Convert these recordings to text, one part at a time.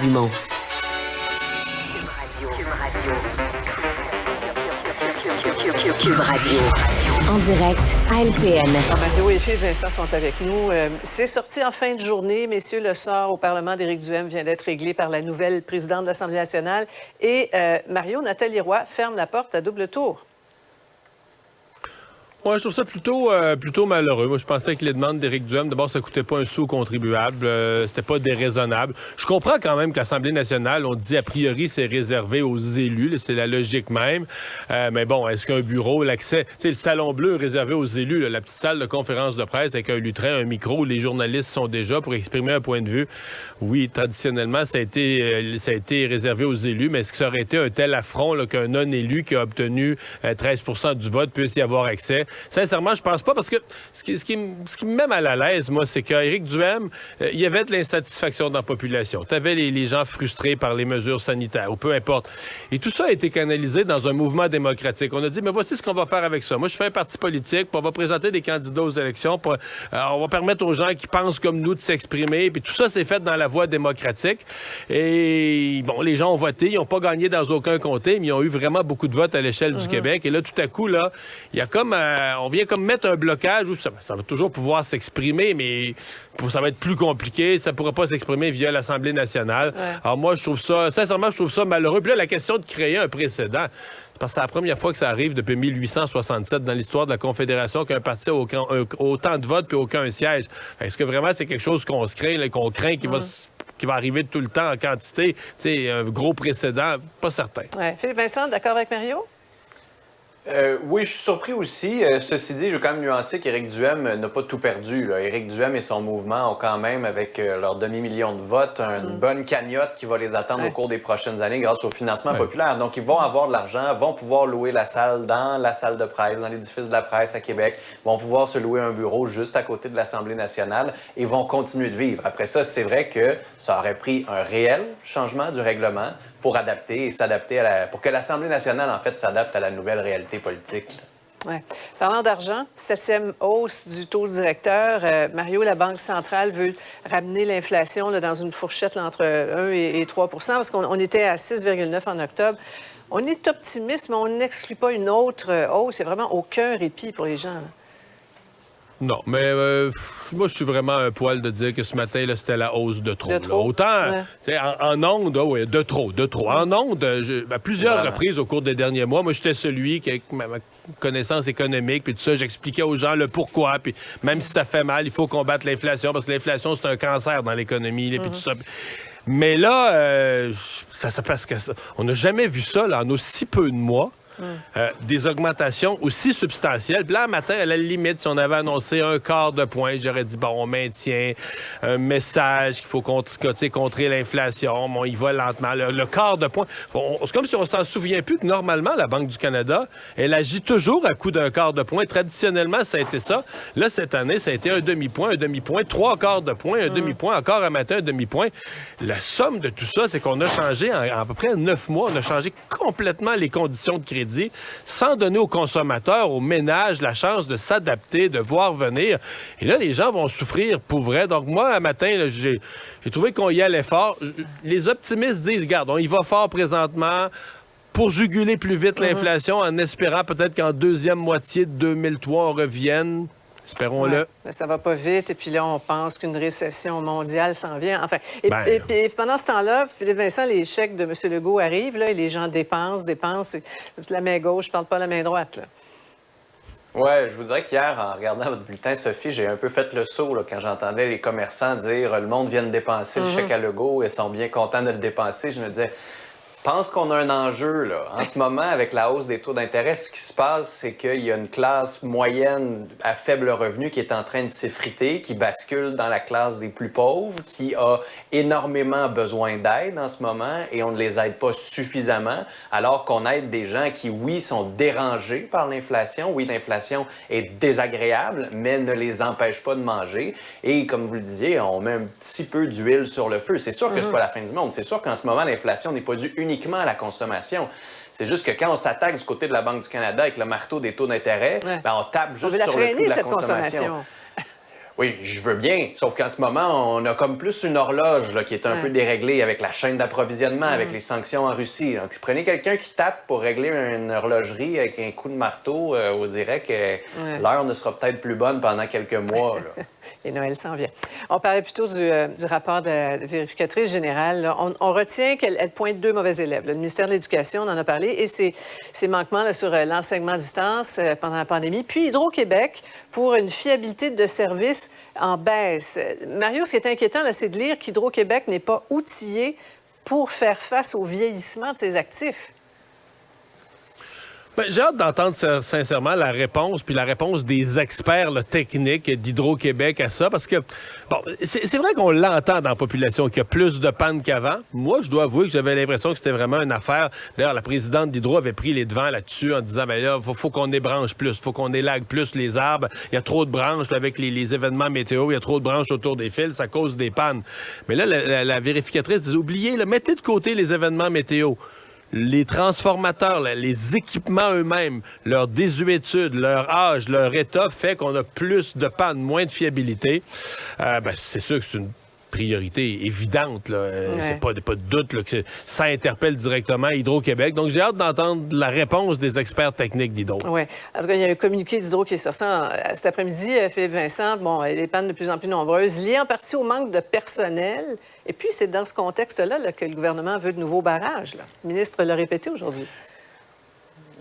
Dumont. Cube Radio. En direct à LCN. Mario et Phil Vincent sont avec nous. C'est sorti en fin de journée. Messieurs, le sort au Parlement d'Éric Duhaime vient d'être réglé par la nouvelle présidente de l'Assemblée nationale. Et Mario, Nathalie Roy ferme la porte à double tour. Moi, je trouve ça plutôt malheureux. Moi, je pensais que les demandes d'Éric Duhaime, d'abord, ça coûtait pas un sou aux contribuables. C'était pas déraisonnable. Je comprends quand même que l'Assemblée nationale, on dit a priori, c'est réservé aux élus. Là, c'est la logique même. Mais bon, est-ce qu'un bureau, l'accès... Tu sais, le salon bleu est réservé aux élus, là, la petite salle de conférence de presse avec un lutrin, un micro, où les journalistes sont déjà pour exprimer un point de vue. Oui, traditionnellement, ça a été réservé aux élus, mais est-ce que ça aurait été un tel affront là, qu'un non-élu qui a obtenu 13 % du vote puisse y avoir accès? Sincèrement, je pense pas, parce que ce qui me met mal à l'aise, moi, c'est qu'Éric Duhaime, il y avait de l'insatisfaction dans la population. Tu avais les gens frustrés par les mesures sanitaires, ou peu importe. Et tout ça a été canalisé dans un mouvement démocratique. On a dit, mais voici ce qu'on va faire avec ça. Moi, je fais un parti politique, puis on va présenter des candidats aux élections, puis, on va permettre aux gens qui pensent comme nous de s'exprimer, puis tout ça s'est fait dans la voie démocratique. Et bon, les gens ont voté, ils n'ont pas gagné dans aucun comté, mais ils ont eu vraiment beaucoup de votes à l'échelle du Québec. Et là, tout à coup, là, il y a comme... on vient comme mettre un blocage où ça va toujours pouvoir s'exprimer, mais ça va être plus compliqué. Ça ne pourra pas s'exprimer via l'Assemblée nationale. Ouais. Alors moi, sincèrement, je trouve ça malheureux. Puis là, la question de créer un précédent, parce que c'est la première fois que ça arrive depuis 1867 dans l'histoire de la Confédération qu'un parti a autant de votes puis aucun siège. Est-ce que vraiment c'est quelque chose qu'on se craint, là, qu'on craint qui va arriver tout le temps en quantité? Tu sais, un gros précédent, pas certain. Ouais. Philippe Vincent, d'accord avec Mario? Oui, je suis surpris aussi. Ceci dit, je veux quand même nuancer qu'Éric Duhaime n'a pas tout perdu. Là. Éric Duhaime et son mouvement ont quand même, avec leur demi-million de votes, une bonne cagnotte qui va les attendre au cours des prochaines années grâce au financement populaire. Donc, ils vont avoir de l'argent, vont pouvoir louer la salle dans la salle de presse, dans l'édifice de la presse à Québec, vont pouvoir se louer un bureau juste à côté de l'Assemblée nationale et vont continuer de vivre. Après ça, c'est vrai que ça aurait pris un réel changement du règlement pour adapter et s'adapter pour que l'Assemblée nationale, en fait, s'adapte à la nouvelle réalité politique. Oui. Parlant d'argent, 7e hausse du taux directeur. Mario, la Banque centrale veut ramener l'inflation là, dans une fourchette là, entre 1 et 3 % parce qu'on était à 6,9 en octobre. On est optimiste, mais on n'exclut pas une autre hausse. Il n'y a vraiment aucun répit pour les gens. Là. Non, mais moi, je suis vraiment un poil de dire que ce matin, là, c'était la hausse de trop. De trop? Autant, en ondes, oui, de trop. En ondes, à plusieurs reprises au cours des derniers mois, moi, j'étais celui qui, avec ma connaissance économique, puis tout ça, j'expliquais aux gens le pourquoi, puis même si ça fait mal, il faut combattre l'inflation, parce que l'inflation, c'est un cancer dans l'économie, puis tout ça. Mais là, parce que on n'a jamais vu ça là, en aussi peu de mois. Des augmentations aussi substantielles. Puis là, un matin, à la limite, si on avait annoncé un quart de point, j'aurais dit, bon, on maintient un message qu'il faut contrer l'inflation. Bon, il va lentement. Le quart de point, c'est comme si on s'en souvient plus que normalement, la Banque du Canada, elle agit toujours à coup d'un quart de point. Traditionnellement, ça a été ça. Là, cette année, ça a été un demi-point, trois quarts de point, un demi-point, encore un matin, un demi-point. La somme de tout ça, c'est qu'on a changé, en à peu près 9 mois, on a changé complètement les conditions de crédit sans donner aux consommateurs, aux ménages, la chance de s'adapter, de voir venir. Et là, les gens vont souffrir pour vrai. Donc moi, un matin, là, j'ai trouvé qu'on y allait fort. Les optimistes disent, regarde, on y va fort présentement pour juguler plus vite l'inflation en espérant peut-être qu'en deuxième moitié de 2003, on revienne. Espérons-le. Ouais, mais ça va pas vite. Et puis là, on pense qu'une récession mondiale s'en vient. Enfin, et pendant ce temps-là, Philippe Vincent, les chèques de M. Legault arrivent, là, et les gens dépensent. La main gauche, je parle pas la main droite, là. Oui, je vous dirais qu'hier, en regardant votre bulletin, Sophie, j'ai un peu fait le saut là, quand j'entendais les commerçants dire « le monde vient de dépenser le chèque à Legault et sont bien contents de le dépenser ». Je me disais... Je pense qu'on a un enjeu, là. En ce moment, avec la hausse des taux d'intérêt, ce qui se passe, c'est qu'il y a une classe moyenne à faible revenu qui est en train de s'effriter, qui bascule dans la classe des plus pauvres, qui a énormément besoin d'aide en ce moment et on ne les aide pas suffisamment, alors qu'on aide des gens qui, oui, sont dérangés par l'inflation. Oui, l'inflation est désagréable, mais ne les empêche pas de manger. Et comme vous le disiez, on met un petit peu d'huile sur le feu. C'est sûr que c'est pas la fin du monde. C'est sûr qu'en ce moment, l'inflation n'est pas due uniquement à la consommation. C'est juste que quand on s'attaque du côté de la Banque du Canada avec le marteau des taux d'intérêt, ben on tape juste sur le coût de la consommation. Oui, je veux bien, sauf qu'en ce moment, on a comme plus une horloge là, qui est un peu déréglée avec la chaîne d'approvisionnement, avec les sanctions en Russie. Donc, si vous prenez quelqu'un qui tape pour régler une horlogerie avec un coup de marteau, on dirait que l'heure ne sera peut-être plus bonne pendant quelques mois. Là. Et Noël s'en vient. On parlait plutôt du rapport de la vérificatrice générale. Là. On retient qu'elle pointe 2 mauvais élèves. Le ministère de l'Éducation, on en a parlé, et ses manquements là, sur l'enseignement à distance pendant la pandémie. Puis Hydro-Québec, pour une fiabilité de service en baisse. Mario, ce qui est inquiétant, là, c'est de lire qu'Hydro-Québec n'est pas outillé pour faire face au vieillissement de ses actifs. Ben, j'ai hâte d'entendre sincèrement la réponse, puis la réponse des experts là, techniques d'Hydro-Québec à ça, parce que, bon, c'est vrai qu'on l'entend dans la population, qu'il y a plus de pannes qu'avant. Moi, je dois avouer que j'avais l'impression que c'était vraiment une affaire. D'ailleurs, la présidente d'Hydro avait pris les devants là-dessus en disant, ben là, faut qu'on ébranche plus, faut qu'on élague plus les arbres. Il y a trop de branches là, avec les événements météo, il y a trop de branches autour des fils, ça cause des pannes. Mais là, la vérificatrice disait, oubliez, là, mettez de côté les événements météo. Les transformateurs, les équipements eux-mêmes, leur désuétude, leur âge, leur état fait qu'on a plus de panne, moins de fiabilité. C'est sûr que c'est une priorité évidente. Là. C'est pas de doute là, que ça interpelle directement Hydro-Québec. Donc, j'ai hâte d'entendre la réponse des experts techniques d'Hydro. Oui. En tout cas, il y a un communiqué d'Hydro qui est sorti cet après-midi. Philippe Vincent, bon, les pannes de plus en plus nombreuses, liées en partie au manque de personnel. Et puis, c'est dans ce contexte-là là, que le gouvernement veut de nouveaux barrages. Là. Le ministre l'a répété aujourd'hui.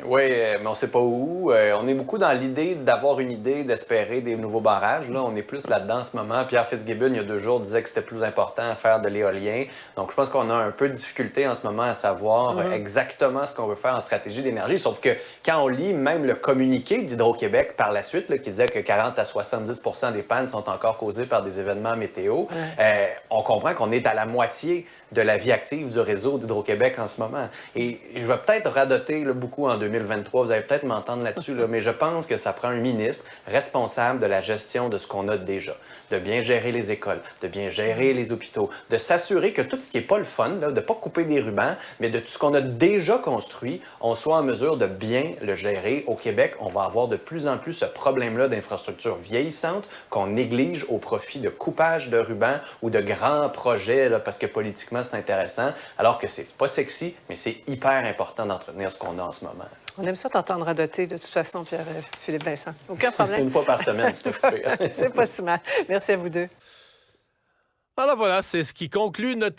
Oui, mais on ne sait pas où. On est beaucoup dans l'idée d'avoir une idée, d'espérer des nouveaux barrages. Là, on est plus là-dedans en ce moment. Pierre Fitzgibbon, il y a 2 jours, disait que c'était plus important à faire de l'éolien. Donc, je pense qu'on a un peu de difficulté en ce moment à savoir exactement ce qu'on veut faire en stratégie d'énergie. Sauf que quand on lit même le communiqué d'Hydro-Québec par la suite, là, qui disait que 40 à 70 % des pannes sont encore causées par des événements météo, on comprend qu'on est à la moitié de la vie active du réseau d'Hydro-Québec en ce moment. Et je vais peut-être radoter là, beaucoup en 2023, vous allez peut-être m'entendre là-dessus, là, mais je pense que ça prend un ministre responsable de la gestion de ce qu'on a déjà, de bien gérer les écoles, de bien gérer les hôpitaux, de s'assurer que tout ce qui n'est pas le fun, là, de ne pas couper des rubans, mais de tout ce qu'on a déjà construit, on soit en mesure de bien le gérer. Au Québec, on va avoir de plus en plus ce problème-là d'infrastructures vieillissantes qu'on néglige au profit de coupage de rubans ou de grands projets, là, parce que politiquement, c'est intéressant, alors que c'est pas sexy, mais c'est hyper important d'entretenir ce qu'on a en ce moment. On aime ça t'entendre radoter, de toute façon, Philippe Vincent. Aucun problème. Une fois par semaine, c'est pas si mal. Merci à vous deux. Alors voilà, c'est ce qui conclut notre